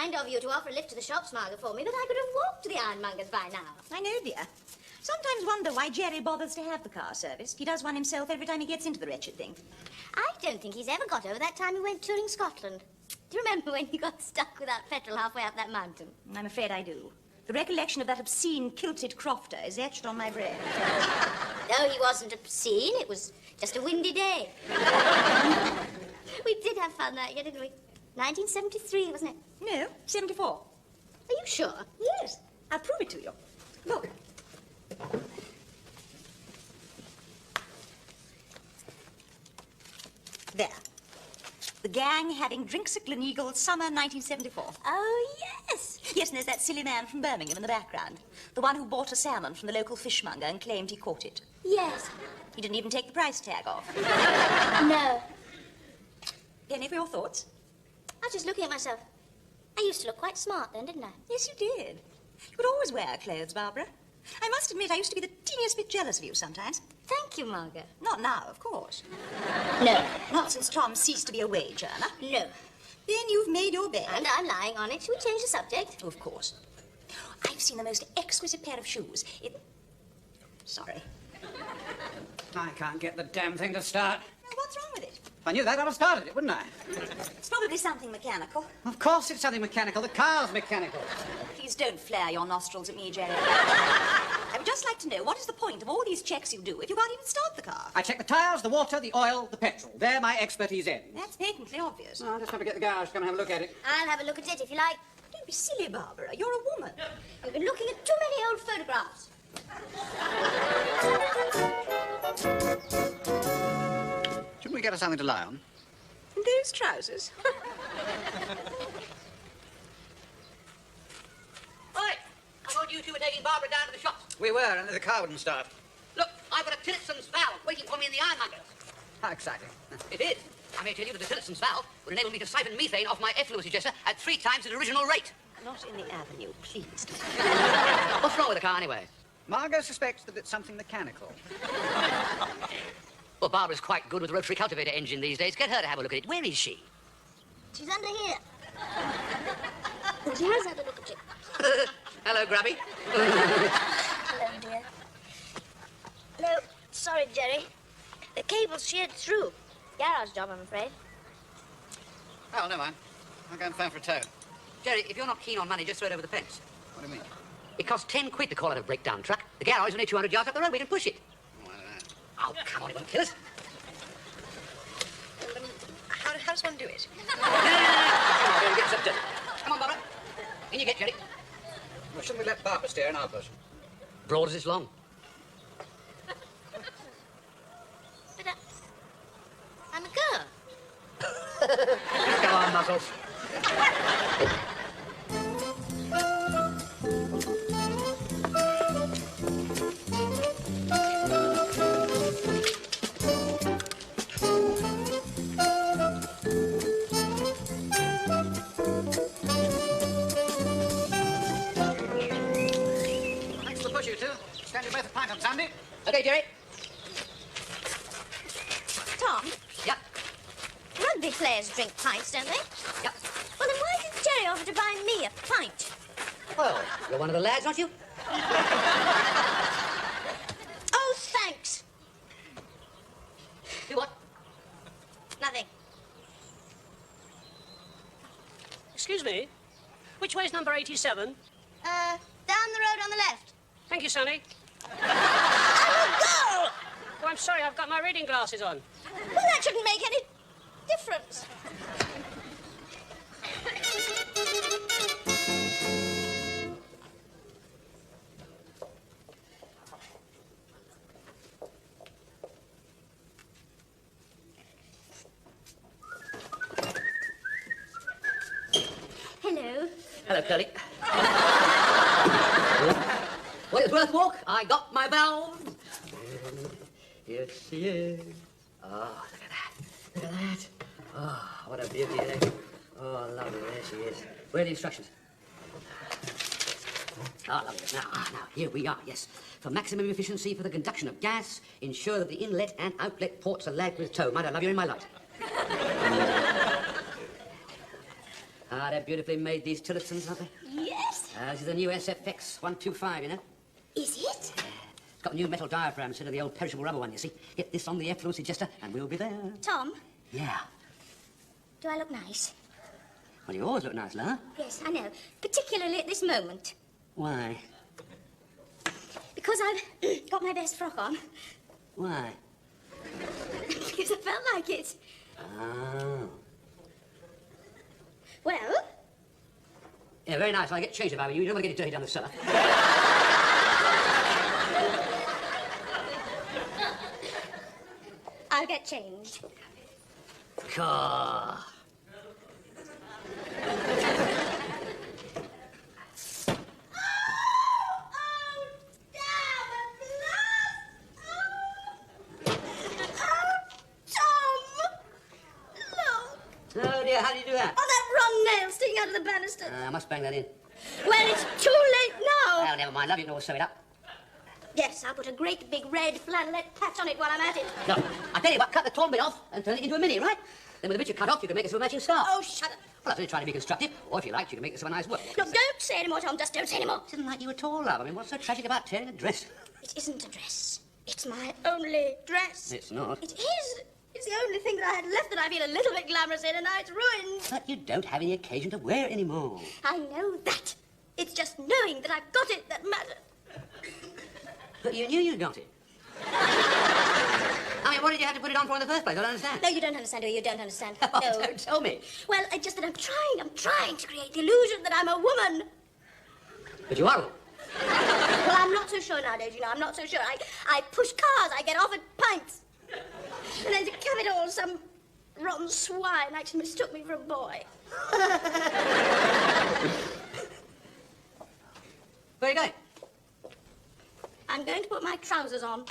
kind of you to offer a lift to the shops, Margaret, for me, but I could have walked to the ironmonger's by now. I know, dear. Sometimes wonder why Jerry bothers to have the car serviced. He does one himself every time he gets into the wretched thing. I don't think he's ever got over that time he went touring Scotland. Do you remember when he got stuck without petrol halfway up that mountain? I'm afraid I do. The recollection of that obscene, kilted crofter is etched on my brain. No, he wasn't obscene. It was just a windy day. We did have fun that year, didn't we? 1973, wasn't it? No, 74. Are you sure? Yes. I'll prove it to you. Look. There. The gang having drinks at Gleneagle, summer 1974. Oh, yes. Yes, and there's that silly man from Birmingham in the background. The one who bought a salmon from the local fishmonger and claimed he caught it. Yes. He didn't even take the price tag off. No. Any of your thoughts? I was just looking at myself. I used to look quite smart then, didn't I? Yes, you did. You would always wear clothes, Barbara. I must admit, I used to be the teeniest bit jealous of you sometimes. Thank you, Margot. Not now, of course. No. Not since Tom ceased to be a wage earner. No. Then you've made your bed. And I'm lying on it. Shall we change the subject? Of course. I've seen the most exquisite pair of shoes. Sorry. I can't get the damn thing to start. Now, what's wrong with it? If I knew that, I'd have started it, wouldn't I? It's probably something mechanical. Of course it's something mechanical. The car's mechanical. Please don't flare your nostrils at me, Jerry. I would just like to know, what is the point of all these checks you do if you can't even start the car? I check the tyres, the water, the oil, the petrol. They're my expertise ends. That's patently obvious. I'll just have to get the garage to come and have a look at it. I'll have a look at it if you like. Don't be silly, Barbara. You're a woman. You've been looking at too many old photographs. Shouldn't we get her something to lie on? Those trousers. Oi! I thought you two were taking Barbara down to the shops. We were, and the car wouldn't start. Look, I've got a Tillotson valve waiting for me in the ironmonger's. How exciting. It is. I may tell you that the Tillotson valve would enable me to siphon methane off my effluent ejector at 3 times its original rate. Not in the avenue, please. What's wrong with the car, anyway? Margot suspects that it's something mechanical. Well, Barbara's quite good with the rotary cultivator engine these days. Get her to have a look at it. Where is she? She's under here. She has had a look at you. Hello, Grubby. Hello, dear. No, sorry, Jerry. The cable's sheared through. Garage job, I'm afraid. Oh, never mind. I'll go and phone for a tow. Jerry, if you're not keen on money, just throw it over the fence. What do you mean? It costs 10 quid to call out a breakdown truck. The garage is only 200 yards up the road. We can push it. Oh, I don't know. Oh, come on, it won't kill us. How does one do it? No. Don't get upset. Come on, Barbara. In you get, Jerry. Well, shouldn't we let Barbara steer and I'll push? Broad as it's long. But I'm a girl. Come on, muscles. Thanks for the push, you two. Stand you both a pint on Sunday. Okay, Jerry. Tom, Yep. rugby players drink pints, don't they? Yep. Well, then why did Jerry offer to buy me a pint? Well, you're one of the lads, aren't you? Oh, thanks. Do what? Nothing. Excuse me, which way's number 87? Down the road on the left. Thank you, Sonny. I'm a girl! Oh, I'm sorry, I've got my reading glasses on. Well, that shouldn't make any difference. Hello. Hello, Curly. Well, it's worth a walk. I got my valve. Yes, she is. Oh, look at that. Look at that. Oh, what a beauty, eh? Oh, lovely. There she is. Where are the instructions? Ah, lovely. Now, here we are, yes. For maximum efficiency for the conduction of gas, ensure that the inlet and outlet ports are lagged with tow. Mind, I love you in my light. Ah, they're beautifully made, these Tillertons, aren't they? Yes. This is the new SFX 125, you know. Is it? It's got a new metal diaphragm instead of the old perishable rubber one, you see. Get this on the effluence digester and we'll be there. Tom, Yeah. do I look nice? Well, you always look nice, love. Yes, I know. Particularly at this moment. Why? Because I've got my best frock on. Why? Because I felt like it. Oh. Well, Yeah, very nice. I'll get changed if I were you. You don't want to get it dirty down the cellar. I'll get changed. Car. Oh, dear, how do you do that? Oh, that wrong nail sticking out of the banister. I must bang that in. Well, it's too late now. Well, never mind, love. You can always sew it up. Yes, I'll put a great big red flannelette patch on it while I'm at it. No, I tell you what, cut the torn bit off and turn it into a mini, right? Then with the bit you cut off, you can make it into a matching scarf. Oh, shut up. Well, I was only trying to be constructive, or if you like, you can make this a nice work. Look, don't say any more, Tom. Just don't say any more. It isn't like you at all, love. I mean, what's so tragic about tearing a dress? It isn't a dress. It's my only dress. It's not. It is. It's the only thing that I had left that I feel a little bit glamorous in, and now it's ruined. But you don't have any occasion to wear it anymore. I know that. It's just knowing that I've got it that matters. But you knew you got it. I mean, what did you have to put it on for in the first place? I don't understand. No, you don't understand, do you? You don't understand. Oh, No. don't tell me. Well, it's just that I'm trying to create the illusion that I'm a woman. But you are. Well, I'm not so sure nowadays, you know. I'm not so sure. I push cars, I get offered pints. And then to cap it all, some rotten swine actually mistook me for a boy. Where are you going? I'm going to put my trousers on.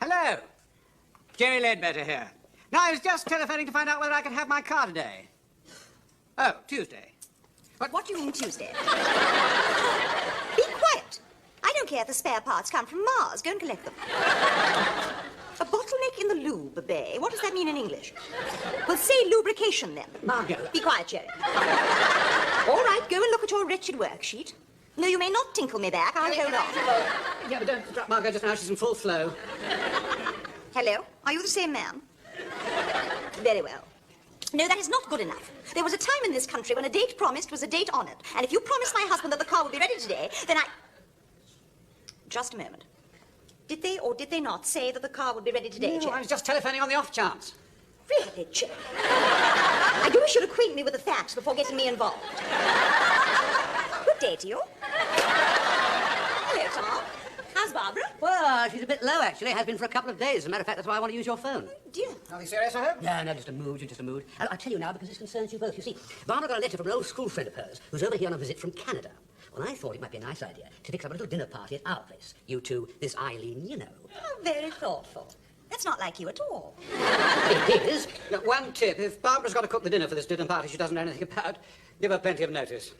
Hello. Jerry Ledbetter here. Now, I was just telephoning to find out whether I could have my car today. Oh, Tuesday. But what do you mean Tuesday? Be quiet. I don't care if the spare parts come from Mars. Go and collect them. A bottleneck in the lube, Bay. What does that mean in English? Well, say lubrication, then. Margot. Be quiet, Jerry. All right, go and look at your wretched worksheet. No, you may not tinkle me back. I'll hold on. Yeah, but don't interrupt Margot just now. She's in full flow. Hello? Are you the same man? Very well. No, that is not good enough. There was a time in this country when a date promised was a date honored. And if you promised my husband that the car would be ready today, then I... Just a moment. Did they or did they not say that the car would be ready today, No, Jerry? I was just telephoning on the off chance. Really, Jerry? I do wish you'd acquaint me with the facts before getting me involved. Good day to you. Hello, Tom. How's Barbara? Well, she's a bit low, actually. Has been for a couple of days. As a matter of fact, that's why I want to use your phone. Dear. Nothing serious, I hope? No, just a mood, just a mood. I'll tell you now because this concerns you both. You see, Barbara got a letter from an old school friend of hers who's over here on a visit from Canada. Well, I thought it might be a nice idea to fix up a little dinner party at our place. You two, this Eileen, you know. Oh, very thoughtful. That's not like you at all. It is. Look, one tip. If Barbara's got to cook the dinner for this dinner party she doesn't know anything about, give her plenty of notice.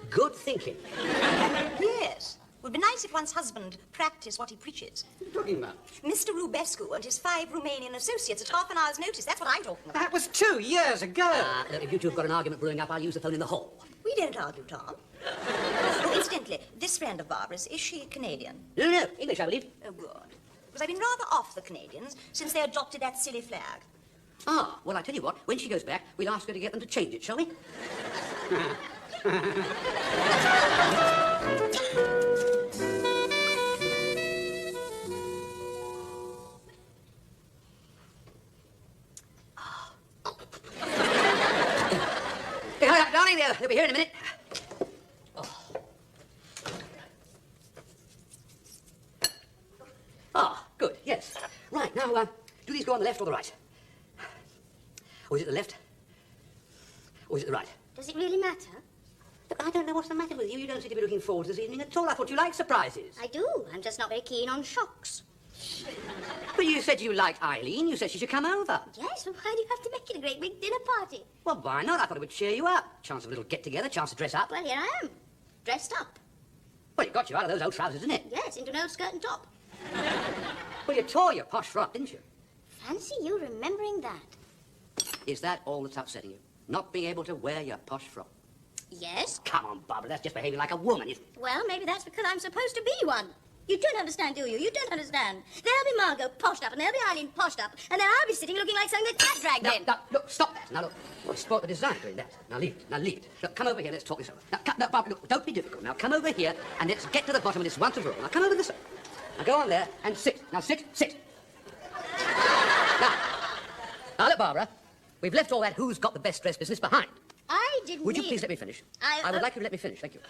Good thinking. Yes. It would be nice if one's husband practiced what he preaches. What are you talking about? Mr. Rubescu and his 5 Romanian associates at half an hour's notice. That's what I'm talking about. That was 2 years ago. Look, if you two have got an argument brewing up, I'll use the phone in the hall. We don't argue, Tom. Oh, incidentally, this friend of Barbara's, is she Canadian? No, English, I believe. Oh, good. Because I've been rather off the Canadians since they adopted that silly flag. Ah, well, I tell you what, when she goes back, we'll ask her to get them to change it, shall we? Hey, hurry up, darling, they'll be here in a minute. Ah, good, yes. Right, now, do these go on the left or the right? Or is it the left? Or is it the right? Does it really matter? Look, I don't know what's the matter with you. You don't seem to be looking forward to this evening at all. I thought you liked surprises. I do. I'm just not very keen on shocks. But you said you liked Eileen. You said she should come over. Yes, well, why do you have to make it a great big dinner party? Well, why not? I thought it would cheer you up. Chance of a little get-together, chance to dress up. Well, here I am, dressed up. Well, it got you out of those old trousers, didn't it? Yes, into an old skirt and top. Well, you tore your posh frock, didn't you? Fancy you remembering that. Is that all that's upsetting you? Not being able to wear your posh frock? Yes? Come on, Barbara, that's just behaving like a woman, isn't it? Well, maybe that's because I'm supposed to be one. You don't understand, do you? You don't understand. There'll be Margot poshed up, and there'll be Eileen poshed up, and then I'll be sitting looking like something the cat dragged in. Now, look, stop that. Now, look, you'll spoil the design doing that. Now, leave it. Now, leave it. Look, come over here, let's talk this over. Now, Barbara, look, don't be difficult. Now, come over here, and let's get to the bottom of this once and for all. Now, come over this way. Now, go on there, and sit. Now, sit. Now, look, Barbara, we've left all that who's got the best dress business behind. I didn't Would you mean- please let me finish? I would like you to let me finish. Thank you.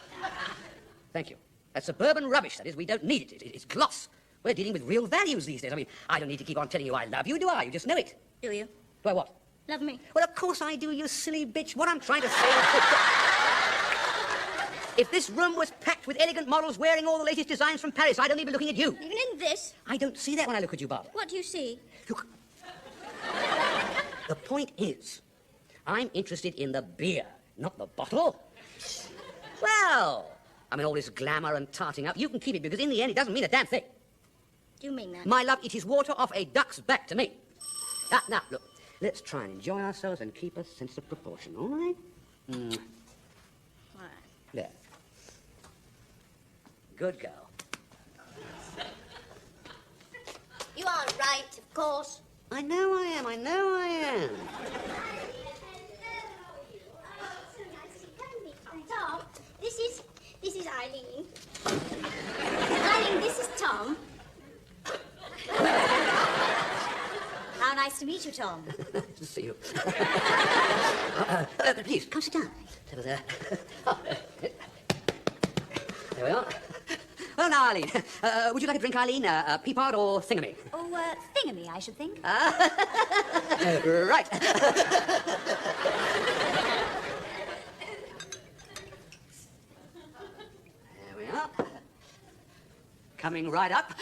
Thank you. That's suburban rubbish, that is. We don't need it. It's gloss. We're dealing with real values these days. I mean, I don't need to keep on telling you I love you, do I? You just know it. Do you? Do I what? Love me? Well, of course I do, you silly bitch. What I'm trying to say is... If this room was packed with elegant models wearing all the latest designs from Paris, I don't need to be looking at you. Even in this? I don't see that when I look at you, Barbara. What do you see? Look. The point is, I'm interested in the beer, not the bottle. Well, I mean, all this glamour and tarting up, you can keep it, because in the end, it doesn't mean a damn thing. Do you mean that? My love, it is water off a duck's back to me. Now, look, let's try and enjoy ourselves and keep a sense of proportion, all right? All right. There. Good girl. You are right, of course. I know I am. Tom, this is Eileen. Eileen, this is Tom. How nice to meet you, Tom. Nice to see you. Please, come sit down. Over there. There we are. Well, now, Eileen, would you like a drink, Eileen? Peapod or thingamy? Oh, thingamy, I should think. Right. There we are. Coming right up.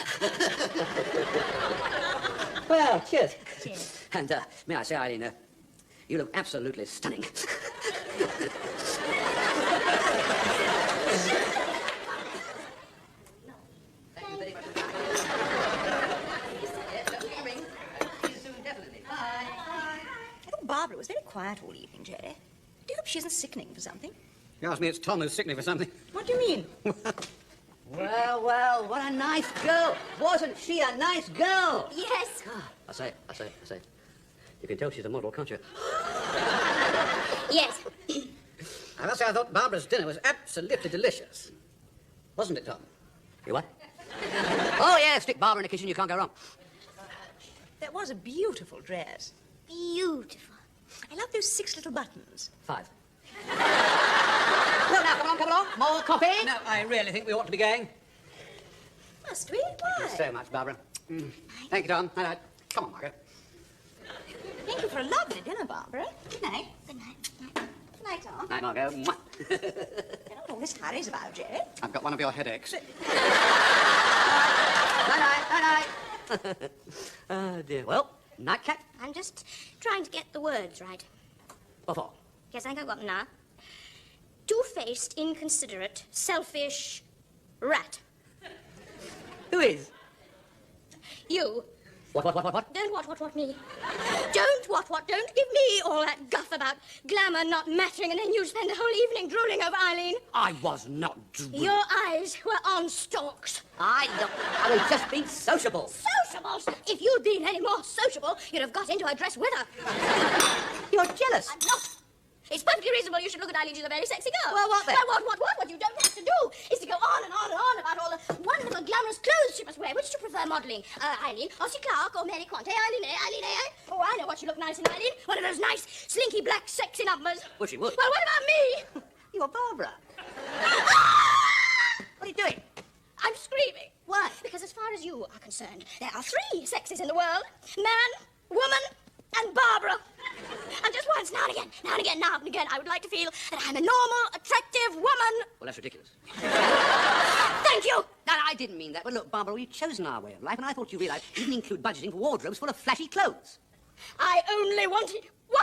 Well, cheers. Cheers. And may I say, Eileen, you look absolutely stunning. Barbara was very quiet all evening, Jerry. Do you hope she isn't sickening for something? You asked me, it's Tom who's sickening for something. What do you mean? Well, what a nice girl. Wasn't she a nice girl? Yes. I say. You can tell she's a model, can't you? Yes. I must say, I thought Barbara's dinner was absolutely delicious. Wasn't it, Tom? You what? Oh, yeah, stick Barbara in the kitchen, you can't go wrong. That was a beautiful dress. Beautiful. I love those 6 little buttons. 5. No, now, come along. More coffee? No, I really think we ought to be going. Must we? Why? Thank you so much, Barbara. Thank you, Tom. Night. Come on, Margaret. Thank you for a lovely dinner, Barbara. Good night. Good night. Good night, Tom. Night, Margot. You know what all this hurry's about, Jerry? I've got one of your headaches. Night. Oh, dear. Well, nightcap? I'm just trying to get the words right. What for? Yes, I think I've got them now. Two-faced, inconsiderate, selfish rat. Who is? You. What? Don't what me. Don't what. Don't give me all that guff about glamour not mattering, and then you spend the whole evening drooling over Eileen. I was not drooling. Your eyes were on stalks. I was just being sociable. Sociables? If you'd been any more sociable, you'd have got into her dress with her. You're jealous. I'm not. It's perfectly reasonable you should look at Eileen. She's a very sexy girl. Well, what then? Well, what you don't have to do is to go on and on about all the wonderful glamorous clothes she must wear. Which do you prefer modelling? Eileen, Ossie Clark, or Mary Quant? Eileen, eh? Oh, I know what you look nice in, Eileen. One of those nice, slinky, black, sexy numbers. Well, she would. Well, what about me? You're Barbara. What are you doing? I'm screaming. Why? Because as far as you are concerned, there are 3 sexes in the world. Man, woman, and Barbara. And just once, now and again, I would like to feel that I'm a normal, attractive woman. Well, that's ridiculous. Thank you. No, I didn't mean that. But look, Barbara, we've chosen our way of life, and I thought you realised you didn't include budgeting for wardrobes full of flashy clothes. I only wanted one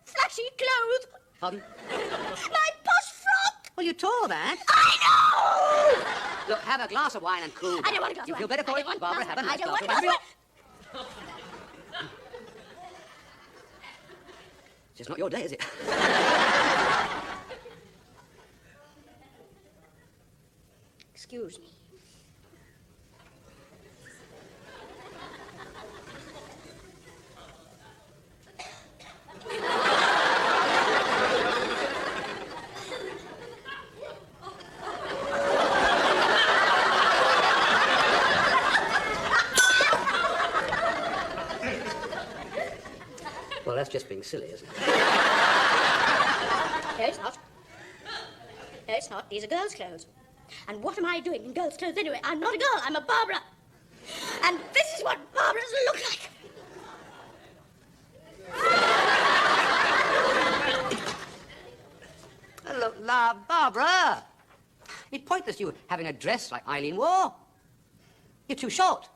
flashy clothes. Pardon? My posh frock. Well, you tore that. I know! Look, have a glass of wine and cool down. I don't want a glass of You wine. feel better for I it? don't want Barbara, glass have a of nice wine. I glass don't of want wine. glass of It's just not your day, is it? Excuse me. Well, that's just being silly, isn't it? No, it's not. No, it's not. These are girls' clothes. And what am I doing in girls' clothes anyway? I'm not a girl. I'm a Barbara. And this is what Barbaras look like. Look, la, Barbara. It's pointless you having a dress like Eileen wore. You're too short.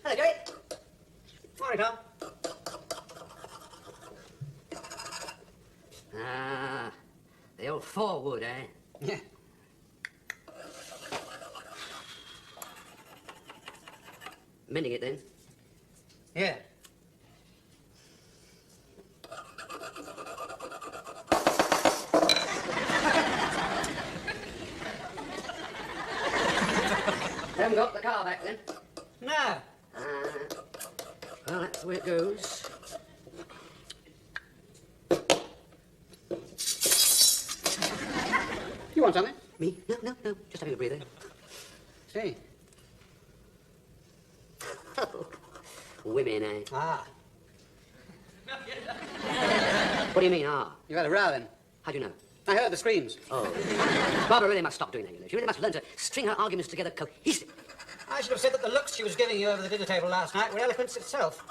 Hello, Jerry. Morning, Tom. Ah, the old forward, eh? Yeah. Mending it, then? Yeah. You haven't got the car back, then? No. Well, that's the way it goes. You want something? Me? No, no, no. Just having a breather. See. Women, eh? Ah. What do you mean, ah? You had a row then? How do you know? I heard the screams. Oh. Barbara really must stop doing that, you know. She really must learn to string her arguments together cohesively. I should have said that the looks she was giving you over the dinner table last night were eloquence itself.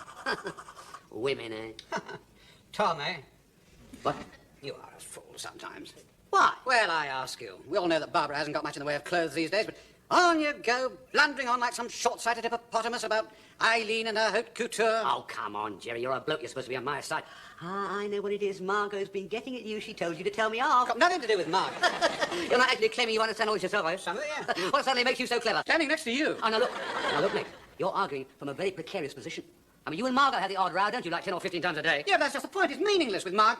Women, eh? Tom, eh? What? You are a fool sometimes. Why? Well, I ask you. We all know that Barbara hasn't got much in the way of clothes these days, but on you go, blundering on like some short-sighted hippopotamus about Eileen and her haute couture. Oh, come on, Jerry. You're a bloke. You're supposed to be on my side. Ah, I know what it is. Margot's been getting at you. She told you to tell me off. Got nothing to do with Margaret. You're not actually claiming you understand all this yourself, are you? Some of it, yeah. What suddenly makes you so clever? Standing next to you. Oh, now look. Now, look, Nick. You're arguing from a very precarious position. I mean, you and Margot have the odd row, don't you, like 10 or 15 times a day? Yeah, but that's just the point. It's meaningless with Margot,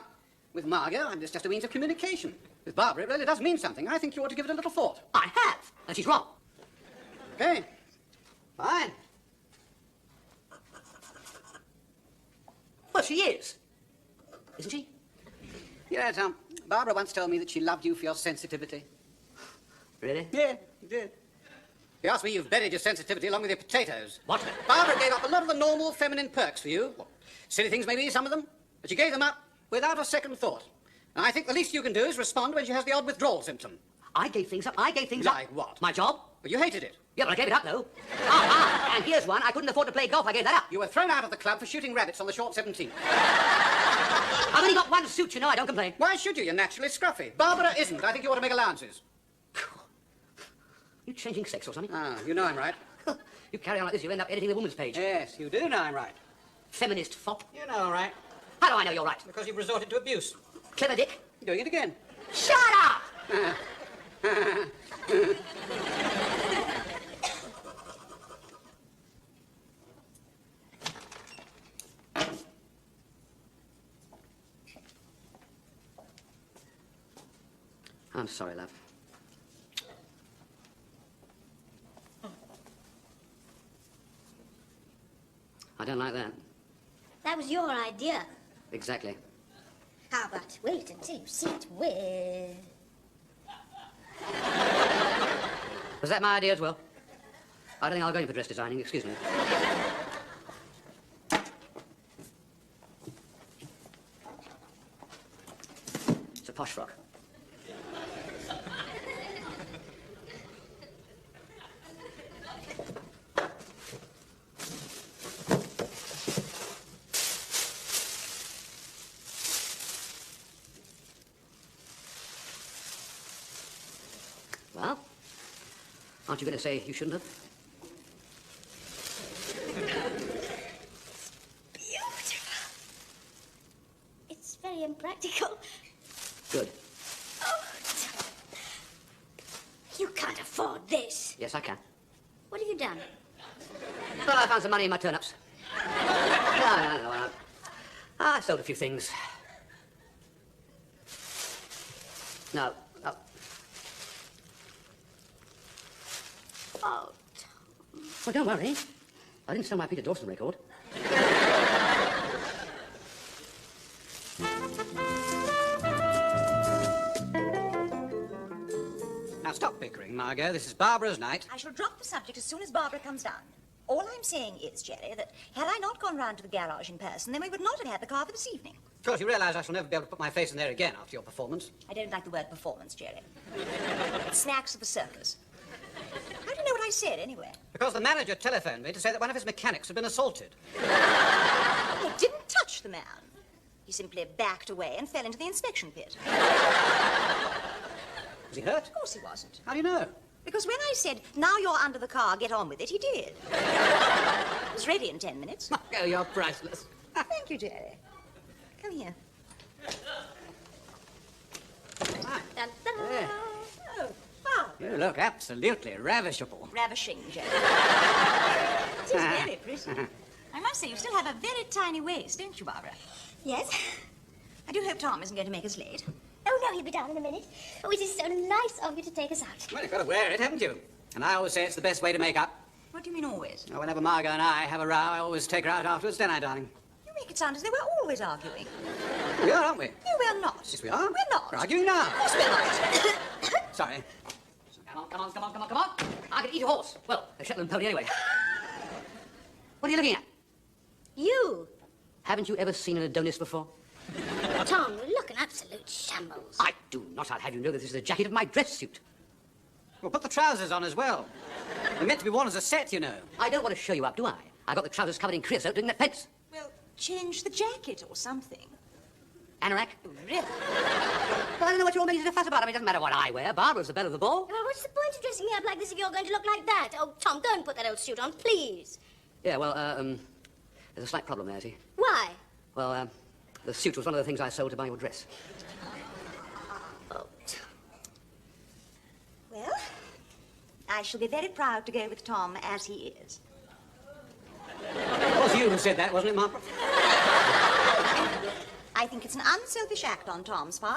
it's just a means of communication. With Barbara, it really does mean something. I think you ought to give it a little thought. I have. And she's wrong. Okay. Fine. Well, she is. Isn't she? Yeah, Tom. Barbara once told me that she loved you for your sensitivity. Really? Yeah, she did. She asked me you've buried your sensitivity along with your potatoes. What? Barbara gave up a lot of the normal feminine perks for you. Silly things maybe, some of them. But she gave them up without a second thought. And I think the least you can do is respond when she has the odd withdrawal symptom. I gave things up. I gave things up. Like what? My job. But you hated it. Yeah, but I gave it up, though. And here's one. I couldn't afford to play golf. I gave that up. You were thrown out of the club for shooting rabbits on the short 17th. I've only got one suit, you know. I don't complain. Why should you? You're naturally scruffy. Barbara isn't. I think you ought to make allowances. You changing sex or something? Ah, you know I'm right. You carry on like this, you'll end up editing the woman's page. Yes, you do know I'm right. Feminist fop. You know I'm right. How do I know you're right? Because you've resorted to abuse. Clever dick. You're doing it again. Shut up! I'm sorry, love. I don't like that. That was your idea. Exactly. How about wait until you see it with... Was that my idea as well? I don't think I'll go in for dress designing, excuse me. It's a posh frock. Well, aren't you going to say you shouldn't have? practical. Good. Oh, you can't afford this. Yes, I can. What have you done? Well, I found some money in my turnips. No. I sold a few things. No. Oh, Well, don't worry. I didn't sell my Peter Dawson record. Now, stop bickering, Margot. This is Barbara's night. I shall drop the subject as soon as Barbara comes down. All I'm saying is, Jerry, that had I not gone round to the garage in person, then we would not have had the car for this evening. Of course, you realise I shall never be able to put my face in there again after your performance. I don't like the word performance, Jerry. It smacks of the circus. How do you know what I said, anyway? Because the manager telephoned me to say that one of his mechanics had been assaulted. He didn't touch the man. He simply backed away and fell into the inspection pit. Was he hurt? Of course he wasn't. How do you know? Because when I said, now you're under the car, get on with it, he did. It was ready in 10 minutes. Margot, you're priceless. Thank you, Jerry. Come here. dun, dun. Yeah. Oh, wow. You look absolutely ravishable. Ravishing, Jerry. It is very pretty. I must say, you still have a very tiny waist, don't you, Barbara? Yes? I do hope Tom isn't going to make us late. Oh, no, he'll be down in a minute. Oh, it is so nice of you to take us out. Well, you've got to wear it, haven't you? And I always say it's the best way to make up. What do you mean, always? Well, whenever Margot and I have a row, I always take her out afterwards, don't I, darling? You make it sound as though we're always arguing. We are, aren't we? No, we're not. Yes, we are. We're not. We're arguing now. Of course we're not. Sorry. Come on. I can eat a horse. Well, a Shetland pony anyway. What are you looking at? You. Haven't you ever seen an Adonis before? Tom, you look an absolute shambles. I do not. I'll have you know that this is the jacket of my dress suit. Well, put the trousers on as well. They're meant to be worn as a set, you know. I don't want to show you up, do I? I got the trousers covered in creosote doing that fence. Well, change the jacket or something. Anorak? Really? Well, I don't know what you're all making such a fuss about. I mean, it doesn't matter what I wear. Barbara's the belle of the ball. Well, what's the point of dressing me up like this if you're going to look like that? Oh, Tom, don't put that old suit on, please. Yeah, well, there's a slight problem there, see? Why? Well, the suit was one of the things I sold to buy your dress. Oh, Well, I shall be very proud to go with Tom as he is. It was you who said that, wasn't it, Margaret? I think it's an unselfish act on Tom's part.